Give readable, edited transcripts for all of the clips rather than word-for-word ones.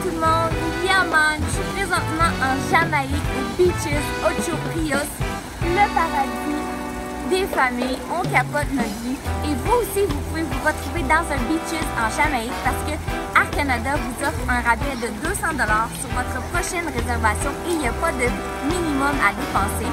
tout le monde, Yaman. Je suis présentement en Jamaïque, aux Beaches, Ocho Rios, le paradis des familles. On capote notre vie. Et vous aussi, vous pouvez vous retrouver dans un Beaches en Jamaïque parce que Air Canada vous offre un rabais de 200 $ sur votre prochaine réservation et il n'y a pas de minimum à dépenser.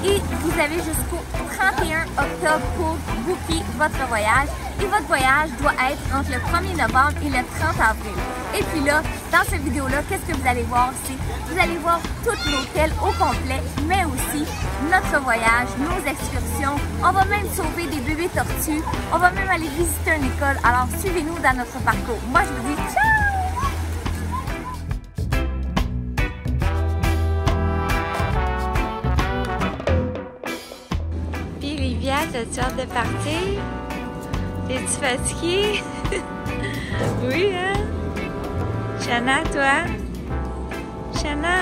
Et vous avez jusqu'au 31 octobre pour booker votre voyage. Et votre voyage doit être entre le 1er novembre et le 30 avril. Et puis là, dans cette vidéo-là, qu'est-ce que vous allez voir? C'est vous allez voir tout l'hôtel au complet, mais aussi notre voyage, nos excursions. On va même sauver des bébés tortues. On va même aller visiter une école. Alors, suivez-nous dans notre parcours. Moi, je vous dis ciao! Puis, Livia, t'as-tu hâte de partir? Es-tu fatiguée? Oui, hein? Shana, toi? Shana,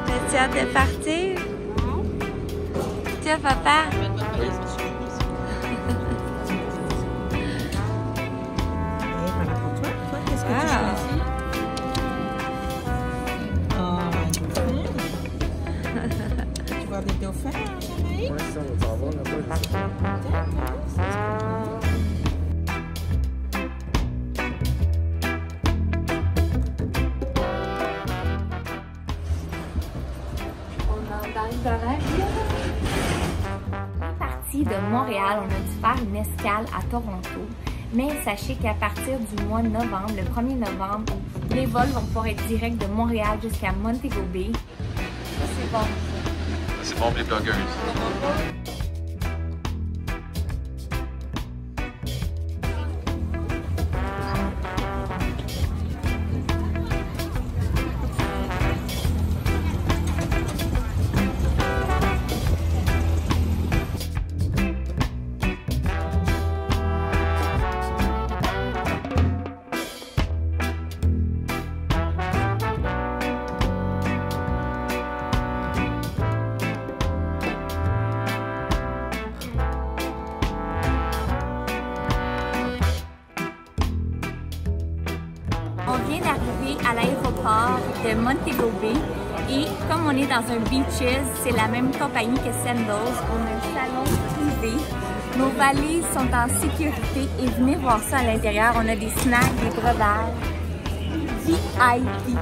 t'as-tu hâte de partir? Toi, papa? Voilà pour toi. Toi, qu'est-ce que tu choisis? Oh, un dauphin. Tu vois des dauphins en Jamaïque? Oui, ça, on va avoir un peu. D'accord, ça se passe. De Montréal, on a dû faire une escale à Toronto, mais sachez qu'à partir du mois de novembre, le 1er novembre, les vols vont pouvoir être directs de Montréal jusqu'à Montego Bay. C'est bon. C'est bon pour les blogueuses. On vient d'arriver à l'aéroport de Montego Bay et comme on est dans un Beaches, c'est la même compagnie que Sandals. On a un salon privé. Nos valises sont en sécurité et venez voir ça à l'intérieur. On a des snacks, des breuvages. VIP.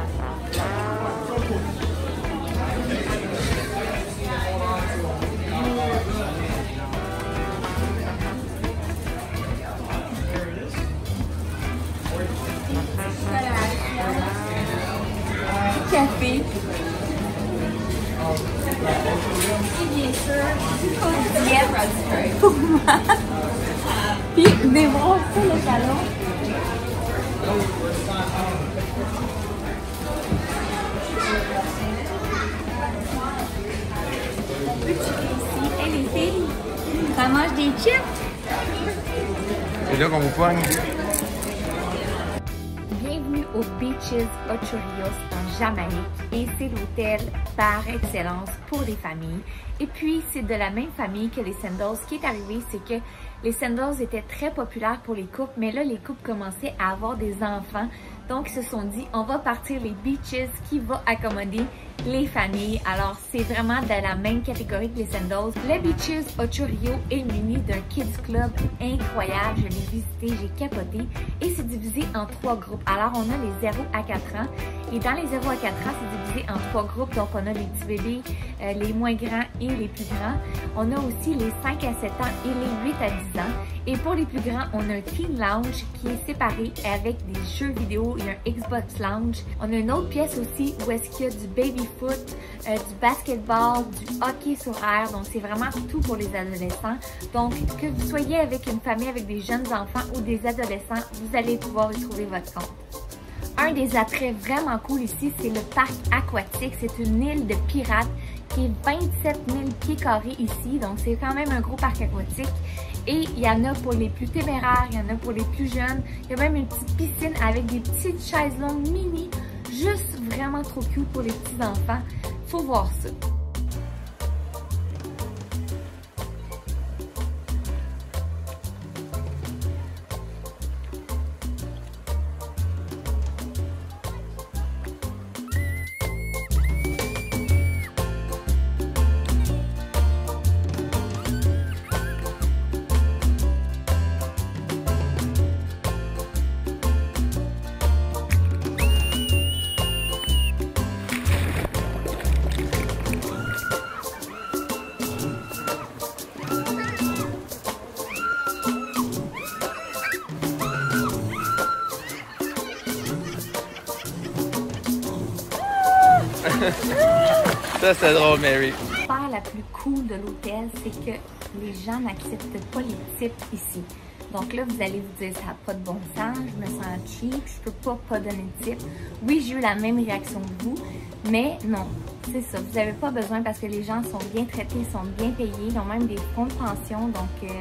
Café. Et bien sûr, du diète pour moi. Puis des bras sur le salon. On peut tirer ici. Hey les filles, ça mange des chips. C'est là qu'on vous poigne. Bienvenue aux Beaches Ocho Rios en Jamaïque et c'est l'hôtel par excellence pour les familles. Et puis c'est de la même famille que les Sandals. Ce qui est arrivé, c'est que les Sandals étaient très populaires pour les couples, mais là les couples commençaient à avoir des enfants. Donc ils se sont dit, on va partir les Beaches qui va accommoder les familles. Alors c'est vraiment de la même catégorie que les Sandals. Les Beaches Ocho Rios est muni d'un Kids Club incroyable. Je l'ai visité, j'ai capoté. Et c'est divisé en 3 groupes. Alors on a les 0 à 4 ans. Et dans les 0 à 4 ans, c'est divisé en 3 groupes. Donc on a les petits bébés, les moins grands et les plus grands. On a aussi les 5 à 7 ans et les 8 à 10 ans. Et pour les plus grands, on a un Teen Lounge qui est séparé avec des jeux vidéo et un Xbox Lounge. On a une autre pièce aussi où est-ce qu'il y a du baby foot, du basketball, du hockey sur air. Donc c'est vraiment tout pour les adolescents. Donc que vous soyez avec une famille avec des jeunes enfants ou des adolescents, vous allez pouvoir y trouver votre compte. Un des attraits vraiment cool ici, c'est le parc aquatique. C'est une île de pirates qui est 27 000 pieds carrés ici. Donc c'est quand même un gros parc aquatique. Et il y en a pour les plus téméraires, il y en a pour les plus jeunes. Il y a même une petite piscine avec des petites chaises longues mini. Juste vraiment trop cute pour les petits enfants. Faut voir ça. Ça, c'est drôle, Mary. L'affaire la plus cool de l'hôtel, c'est que les gens n'acceptent pas les tips ici. Donc là, vous allez vous dire, ça n'a pas de bon sens, je me sens cheap, je peux pas donner de tips. Oui, j'ai eu la même réaction que vous, mais non, c'est ça. Vous n'avez pas besoin parce que les gens sont bien traités, sont bien payés, ils ont même des fonds de pension, donc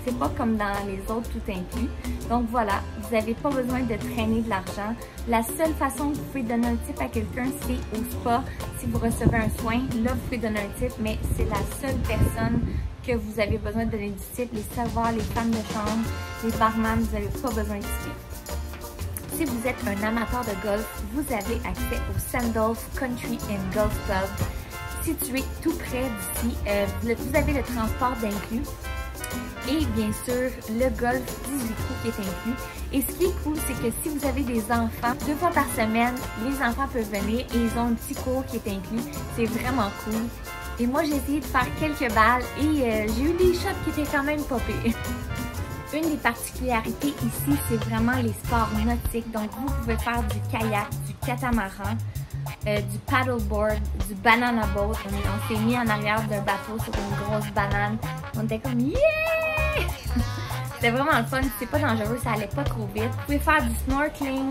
c'est pas comme dans les autres tout inclus. Donc voilà, vous n'avez pas besoin de traîner de l'argent. La seule façon que vous pouvez donner un tip à quelqu'un, c'est au spa. Si vous recevez un soin, là, vous pouvez donner un tip, mais c'est la seule personne que vous avez besoin de donner du tip. Les serveurs, les femmes de chambre, les barman, vous n'avez pas besoin de tipper. Si vous êtes un amateur de golf, vous avez accès au Sandals Country and Golf Club, situé tout près d'ici. Vous avez le transport d'inclus. Et bien sûr, le golf 18 trous qui est inclus. Et ce qui est cool, c'est que si vous avez des enfants, 2 fois par semaine, les enfants peuvent venir et ils ont un petit cours qui est inclus. C'est vraiment cool. Et moi, j'ai essayé de faire quelques balles et j'ai eu des shots qui étaient quand même pas pires. Une des particularités ici, c'est vraiment les sports nautiques. Donc, vous pouvez faire du kayak, du catamaran, du paddleboard, du banana boat. On s'est mis en arrière d'un bateau sur une grosse banane. On était comme yeah! C'était vraiment le fun, c'est pas dangereux, ça allait pas trop vite. Vous pouvez faire du snorkeling,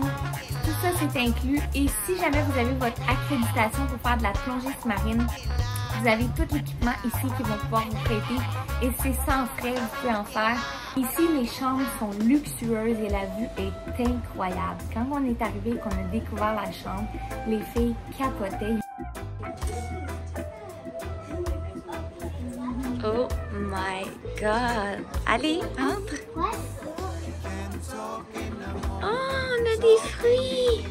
tout ça c'est inclus. Et si jamais vous avez votre accréditation pour faire de la plongée sous-marine, vous avez tout l'équipement ici qui vont pouvoir vous prêter. Et c'est sans frais, vous pouvez en faire. Ici, les chambres sont luxueuses et la vue est incroyable. Quand on est arrivé et qu'on a découvert la chambre, les filles capotaient. Oh my god! Allez, entre! Oh, on a des fruits!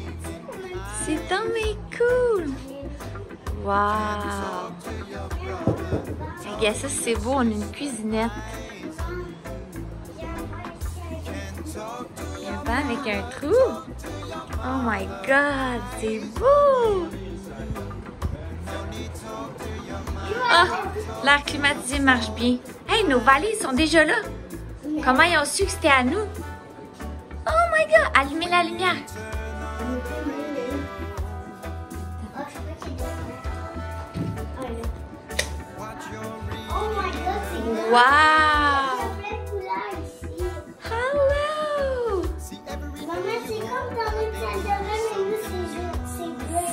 C'est tellement cool! Wow! Regarde ça, c'est beau, on a une cuisinette. Il y a un banc avec un trou. Oh my god, c'est beau! Ah, l'air climatisé marche bien. Hey, nos valets sont déjà là. Comment ils ont su que c'était à nous? Oh my god, allumez la lumière. Wow! Hello!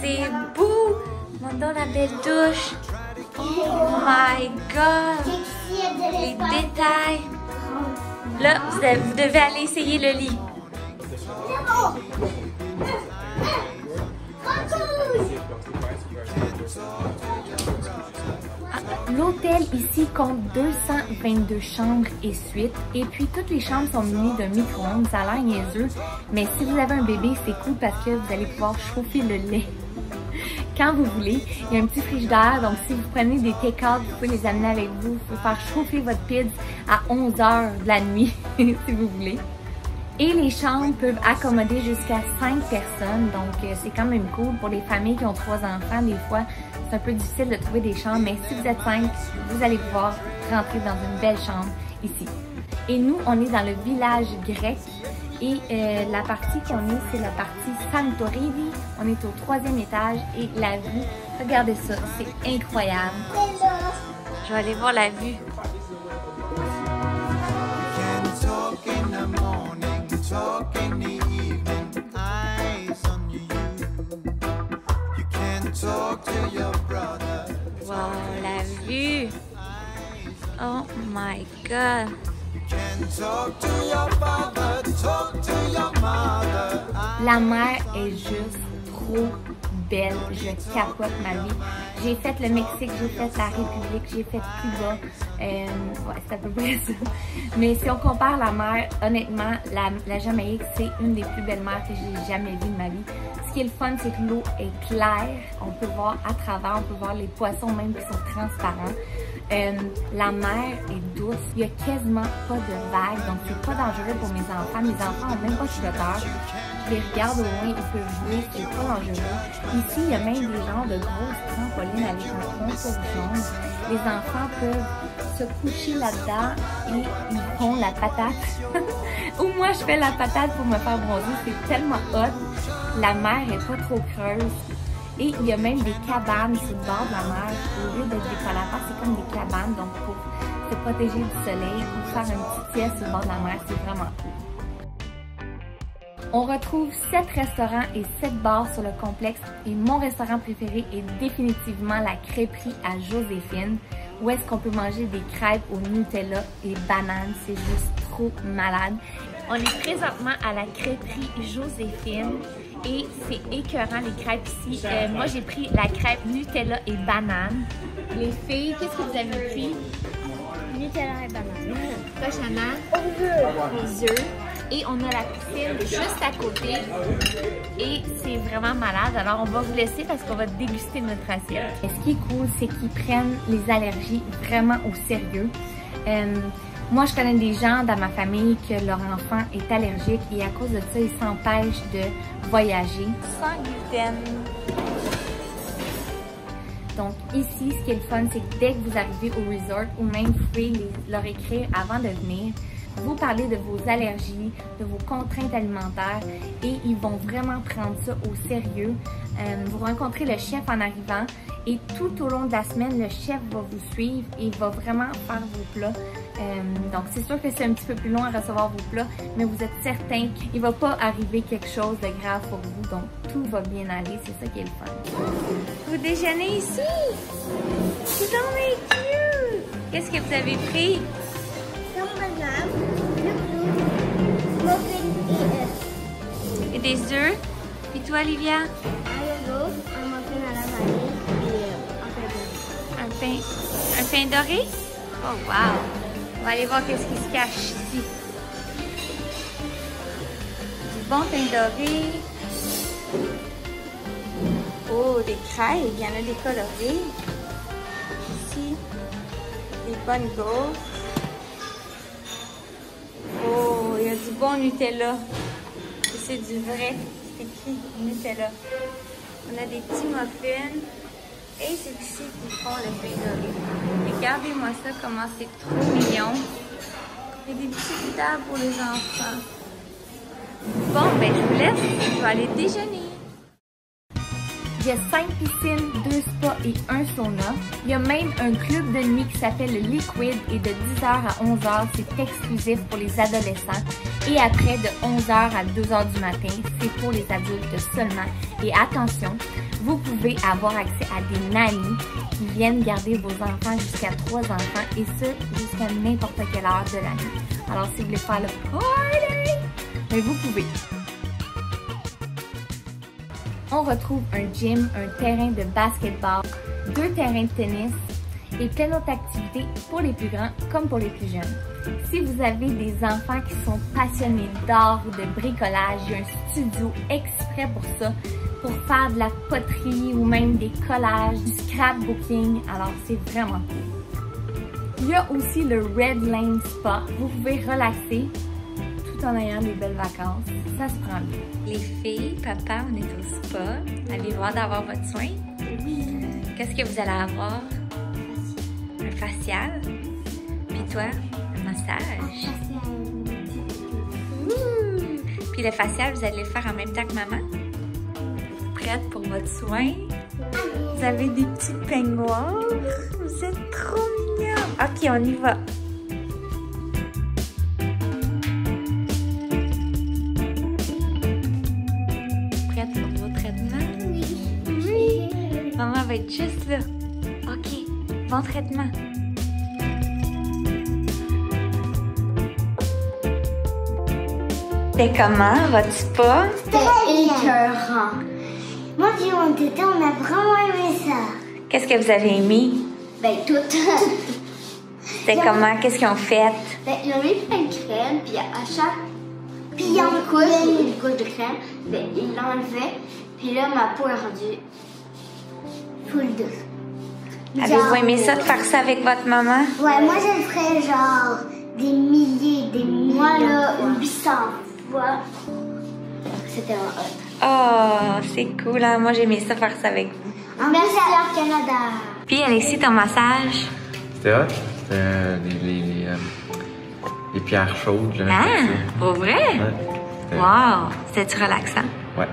C'est beau! Montre la belle douche. Oh my god! Les détails! Là, vous devez aller essayer le lit. L'hôtel ici compte 222 chambres et suites. Et puis, toutes les chambres sont munies d'un micro-ondes. Ça a l'air niaiseux. Mais si vous avez un bébé, c'est cool parce que vous allez pouvoir chauffer le lait quand vous voulez. Il y a un petit frigidaire, donc si vous prenez des take-out, vous pouvez les amener avec vous. Vous pouvez faire chauffer votre pizza à 11 h de la nuit, si vous voulez. Et les chambres peuvent accommoder jusqu'à 5 personnes, donc c'est quand même cool. Pour les familles qui ont 3 enfants, des fois, c'est un peu difficile de trouver des chambres, mais si vous êtes 5, vous allez pouvoir rentrer dans une belle chambre ici. Et nous, on est dans le village grec. Et la partie qu'on est, c'est la partie Santorini. On est au 3e étage et la vue, regardez ça, c'est incroyable. Je vais aller voir la vue. Wow, la vue! Oh my god! La mer est juste trop belle, je capote ma vie. J'ai fait le Mexique, j'ai fait la République, j'ai fait Cuba, ouais, c'est à peu près ça. Mais si on compare la mer, honnêtement, la Jamaïque, c'est une des plus belles mers que j'ai jamais vues de ma vie. Ce qui est le fun, c'est que l'eau est claire, on peut voir à travers, on peut voir les poissons même qui sont transparents. La mer est douce, il n'y a quasiment pas de vagues, donc c'est pas dangereux pour mes enfants. Mes enfants n'ont même pas de flotteur. Je les regarde au loin, ils peuvent jouer, c'est pas dangereux. Ici, il y a même des genres de grosses trampolines avec un contour jaune. Les enfants peuvent se coucher là-dedans et ils font la patate. Ou moi, je fais la patate pour me faire bronzer, c'est tellement hot. La mer est pas trop creuse. Et il y a même des cabanes sur le bord de la mer. Au lieu d'être des collaborateurs, c'est comme des cabanes. Donc pour se protéger du soleil ou faire une petite sieste sur le bord de la mer, c'est vraiment cool. On retrouve 7 restaurants et 7 bars sur le complexe et mon restaurant préféré est définitivement la crêperie à Joséphine, où est-ce qu'on peut manger des crêpes au Nutella et bananes, c'est juste trop malade. On est présentement à la crêperie Joséphine et c'est écœurant les crêpes ici. Moi j'ai pris la crêpe Nutella et banane. Les filles, qu'est-ce que vous avez pris? Nutella et banane. Prochainement, les œufs. Et on a la piscine juste à côté et c'est vraiment malade. Alors on va vous laisser parce qu'on va déguster notre assiette. Et ce qui est cool, c'est qu'ils prennent les allergies vraiment au sérieux. Moi, je connais des gens dans ma famille que leur enfant est allergique et à cause de ça, ils s'empêchent de voyager. Sans gluten. Donc ici, ce qui est le fun, c'est que dès que vous arrivez au resort ou même vous pouvez leur écrire avant de venir, vous parlez de vos allergies, de vos contraintes alimentaires et ils vont vraiment prendre ça au sérieux. Vous rencontrez le chef en arrivant et tout au long de la semaine, le chef va vous suivre et va vraiment faire vos plats. Donc c'est sûr que c'est un petit peu plus long à recevoir vos plats, mais vous êtes certain qu'il ne va pas arriver quelque chose de grave pour vous. Donc tout va bien aller, c'est ça qui est le fun. Vous déjeunez ici? C'est donc cute! Qu'est-ce que vous avez pris? Et des œufs. Et toi, Olivia? Un pain doré? Oh, wow! On va aller voir qu'est-ce qui se cache ici. Du bon pain doré. Oh, des crêpes. Il y en a des colorés. Ici, des bonnes gaufres. Oh, il y a du bon Nutella. C'est du vrai. C'est écrit Nutella. On a des petits muffins. Et c'est ici qu'ils font le pain doré. Regardez-moi ça, comment c'est trop mignon. Il y a des petits tables pour les enfants. Bon, ben je vous laisse. Je vais aller déjeuner. Il y a 5 piscines, 2 spas et 1 sauna. Il y a même un club de nuit qui s'appelle le Liquid et de 10h à 11h, c'est exclusif pour les adolescents. Et après, de 11h à 2h du matin, c'est pour les adultes seulement. Et attention, vous pouvez avoir accès à des nannies qui viennent garder vos enfants jusqu'à 3 enfants et ce, jusqu'à n'importe quelle heure de la nuit. Alors, si vous voulez faire le party, mais vous pouvez. On retrouve un gym, un terrain de basketball, 2 terrains de tennis et plein d'autres activités pour les plus grands comme pour les plus jeunes. Si vous avez des enfants qui sont passionnés d'art ou de bricolage, il y a un studio exprès pour ça, pour faire de la poterie ou même des collages, du scrapbooking, alors c'est vraiment cool. Il y a aussi le Red Lane Spa, vous pouvez relaxer tout en ayant des belles vacances, ça se prend bien. Les filles, papa, on est au spa. Avez-vous hâte d'avoir votre soin? Oui. Qu'est-ce que vous allez avoir? Un facial. Puis toi, un massage. Puis le facial, vous allez le faire en même temps que maman? Prête pour votre soin? Vous avez des petits peignoirs. Vous êtes trop mignons. Ok, on y va. Maman va être juste là. Ok, bon traitement. C'était comment votre spa? C'était écœurant. Moi et mon tété, on a vraiment aimé ça. Qu'est-ce que vous avez aimé? Ben, tout. C'était comment? Qu'est-ce qu'ils ont fait? Ben, ils ont mis plein de crème, puis à chaque... Puis ils ont une couche de crème, ben, ils l'enlevaient, puis là, ma peau est rendue full douce. Avez-vous aimé ça de faire ça avec votre maman? Ouais, moi, je le ferais genre des milliers, Moi, là, 800 fois. C'était un hot. Oh, c'est cool, hein? Moi, j'ai aimé ça faire ça avec vous. Merci à Canada. Puis, Alexis, ton massage? C'était hot. C'était les pierres chaudes. Ah, pour vrai? Ouais. Wow! C'était-tu relaxant? Ouais.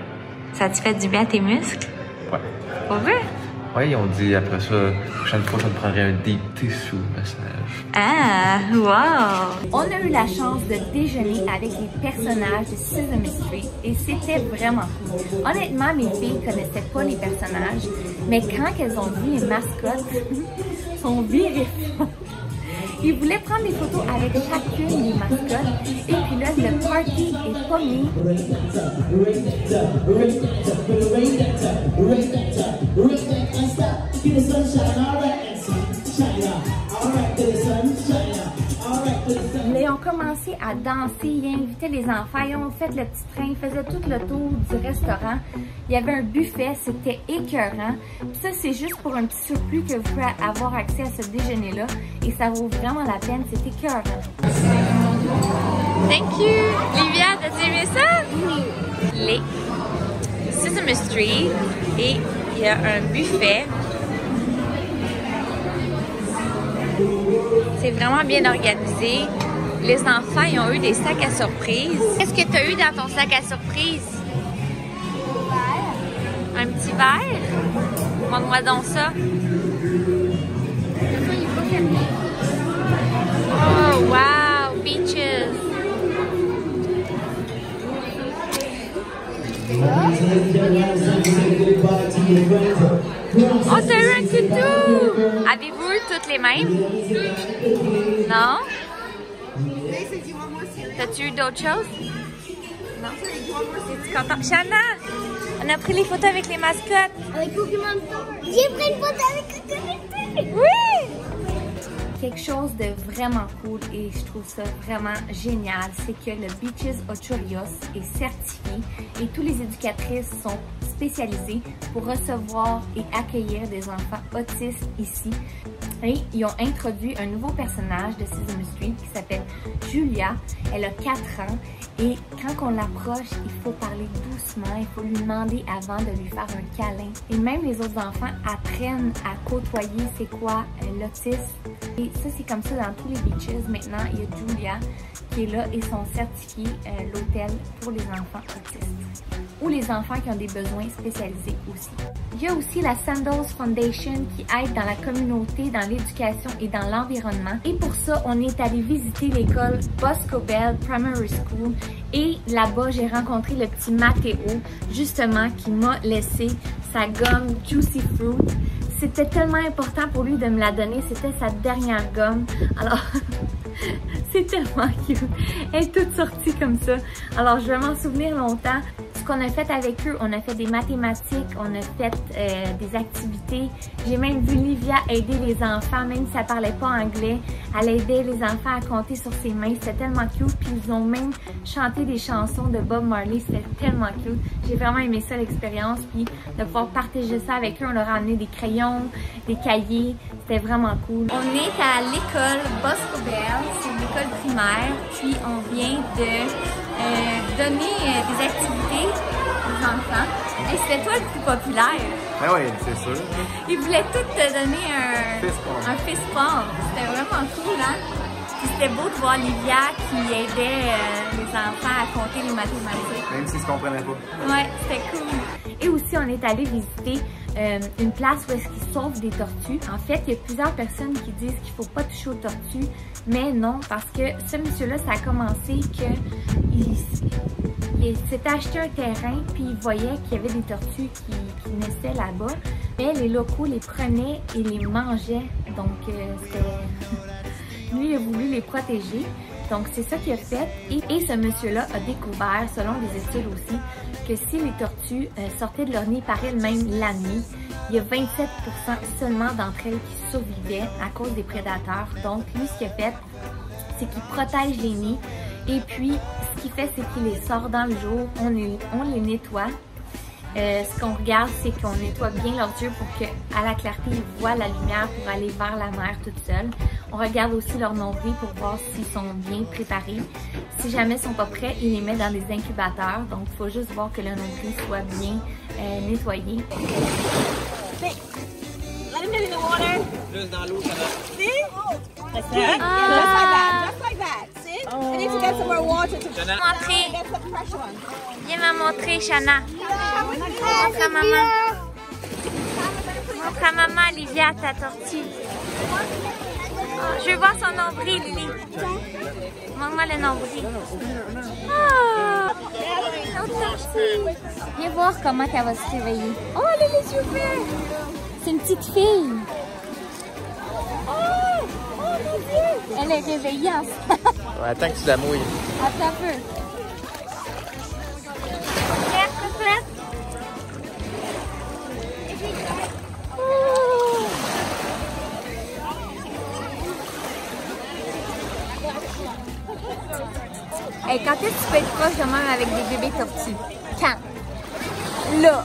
Ça a-tu fait du bien à tes muscles? Ouais. Pour vrai? Ouais, ils ont dit après ça, la prochaine fois, ça me prendrait un deep tissue massage. Ah, wow! On a eu la chance de déjeuner avec les personnages de Sesame Street et c'était vraiment cool. Honnêtement, mes filles connaissaient pas les personnages, mais quand elles ont vu les mascottes, elles sont virées. Ils voulaient prendre des photos avec chacune des mascottes et puis là, le party est pas mis. Ils ont commencé à danser, ils invitaient les enfants, ils ont fait le petit train, ils faisaient tout le tour du restaurant. Il y avait un buffet, c'était écœurant. Puis ça, c'est juste pour un petit surplus que vous pouvez avoir accès à ce déjeuner-là. Et ça vaut vraiment la peine, c'est écœurant. Thank you! Livia, t'as aimé ça? Oui! Les Sesame Street et il y a un buffet. C'est vraiment bien organisé. Les enfants, ils ont eu des sacs à surprise. Qu'est-ce que tu as eu dans ton sac à surprise? Un petit verre? Montre-moi donc ça. Oh, wow! Beaches! Oh, t'as eu un toutou! Avez-vous eu toutes les mêmes? Non? T'as-tu eu d'autres choses? Non? Es-tu content? Shanna! On a pris les photos avec les mascottes. Avec Pokémon Store. J'ai pris une photo avec Pokémon. Oui! Quelque chose de vraiment cool et je trouve ça vraiment génial, c'est que le Beaches Ochurios est certifié et tous les éducatrices sont spécialisées pour recevoir et accueillir des enfants autistes ici. Et ils ont introduit un nouveau personnage de Sesame Street qui s'appelle Julia. Elle a 4 ans et quand on l'approche, il faut parler doucement, il faut lui demander avant de lui faire un câlin. Et même les autres enfants apprennent à côtoyer c'est quoi l'autisme. Et ça, c'est comme ça dans tous les beaches. Maintenant, il y a Julia qui est là et sont certifiés l'hôtel pour les enfants autistes ou les enfants qui ont des besoins spécialisés aussi. Il y a aussi la Sandals Foundation qui aide dans la communauté, dans l'éducation et dans l'environnement. Et pour ça, on est allé visiter l'école Bosco Bell Primary School. Et là-bas, j'ai rencontré le petit Mathéo, justement, qui m'a laissé sa gomme Juicy Fruit. C'était tellement important pour lui de me la donner. C'était sa dernière gomme. Alors, c'est tellement cute. Elle est toute sortie comme ça. Alors, je vais m'en souvenir longtemps. Ce qu'on a fait avec eux, on a fait des mathématiques, on a fait des activités. J'ai même vu Livia aider les enfants, même si elle parlait pas anglais. Elle aidait les enfants à compter sur ses mains. C'était tellement cute. Puis ils ont même chanté des chansons de Bob Marley. C'était tellement cute. J'ai vraiment aimé ça, l'expérience. Puis de pouvoir partager ça avec eux, on leur a amené des crayons, des cahiers. C'était vraiment cool. On est à l'école Bosco Bell. C'est une école primaire. Puis on vient de donner des activités aux enfants. Et c'était toi le plus populaire. Ah oui, c'est sûr. Ils voulaient tous te donner un fist pump. C'était vraiment cool, hein? Puis c'était beau de voir Livia qui aidait les enfants à compter les mathématiques. Même s'ils se comprenaient pas. Ouais, c'était cool. Et aussi, on est allé visiter une place où est-ce qu'ils sauvent des tortues. En fait, il y a plusieurs personnes qui disent qu'il ne faut pas toucher aux tortues, mais non, parce que ce monsieur-là, ça a commencé il s'était acheté un terrain, puis il voyait qu'il y avait des tortues qui naissaient là-bas, mais les locaux les prenaient et les mangeaient, donc lui, il a voulu les protéger. Donc, c'est ça qu'il a fait. Et ce monsieur-là a découvert, selon des études aussi, que si les tortues sortaient de leur nid par elles-mêmes la nuit, il y a 27% seulement d'entre elles qui survivaient à cause des prédateurs. Donc, lui, ce qu'il a fait, c'est qu'il protège les nids. Et puis, ce qu'il fait, c'est qu'il les sort dans le jour. On les nettoie. Ce qu'on regarde, c'est qu'on nettoie bien leurs yeux pour qu'à la clarté, ils voient la lumière pour aller vers la mer toute seule. On regarde aussi leur nombril pour voir s'ils sont bien préparés. Si jamais ils sont pas prêts, il les met dans des incubateurs. Donc, il faut juste voir que le nombril soit bien nettoyé. Let him get in the water. Juste dans l'eau, ça va. See? That's it. Yeah, just like that. Just like that. See? You need to get some more water to Montrer. get some fresh one. Viens me montrer, Shanna. Montre à maman. Montre à maman, Olivia, ta tortue. Oh, je veux voir son nombril, Lily. Montre-moi le nombril. Oh! Notre tortue. Viens voir comment elle va se réveiller. Oh, elle a les yeux verts. C'est une petite fille. Oh! Oh mon Dieu! Elle est réveillée en ce moment. Ouais, attends que tu la mouilles. Attends un peu. Hey, quand est-ce que tu peux être proche de même avec des bébés tortues? Quand? Là!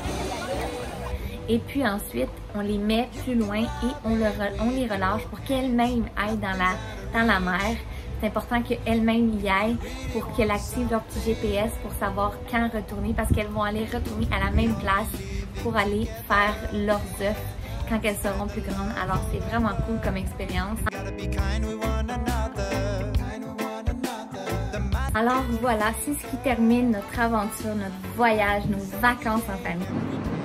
Et puis ensuite, on les met plus loin et on les relâche pour qu'elles-mêmes aillent dans la mer. C'est important qu'elles-mêmes y aillent pour qu'elles activent leur petit GPS pour savoir quand retourner parce qu'elles vont aller retourner à la même place pour aller faire leurs œufs quand elles seront plus grandes. Alors c'est vraiment cool comme expérience. Alors voilà, c'est ce qui termine notre aventure, notre voyage, nos vacances en famille.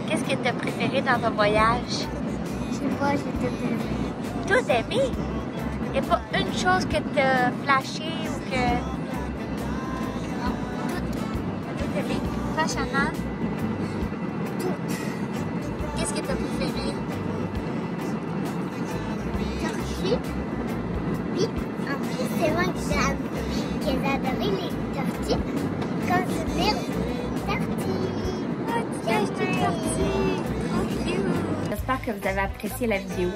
Qu'est-ce que tu as préféré dans ton voyage? Je sais pas, j'ai tout aimé. Tout aimé? Il n'y a pas une chose que tu as flashé ou que... Non, tout aimé. Toi, Shanna? Qu'est-ce que tu as préféré? Tortue. Puis, en plus, c'est moi qui ai adoré les tortues. Quand je vais J'espère que vous avez apprécié la vidéo.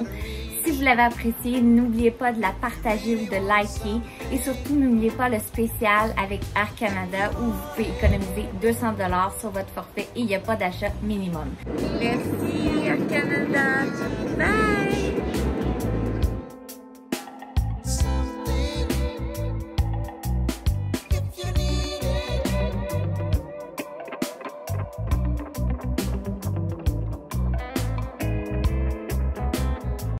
Si vous l'avez appréciée, n'oubliez pas de la partager ou de liker. Et surtout, n'oubliez pas le spécial avec Air Canada où vous pouvez économiser 200 $ sur votre forfait et il n'y a pas d'achat minimum. Merci Air Canada. Bye!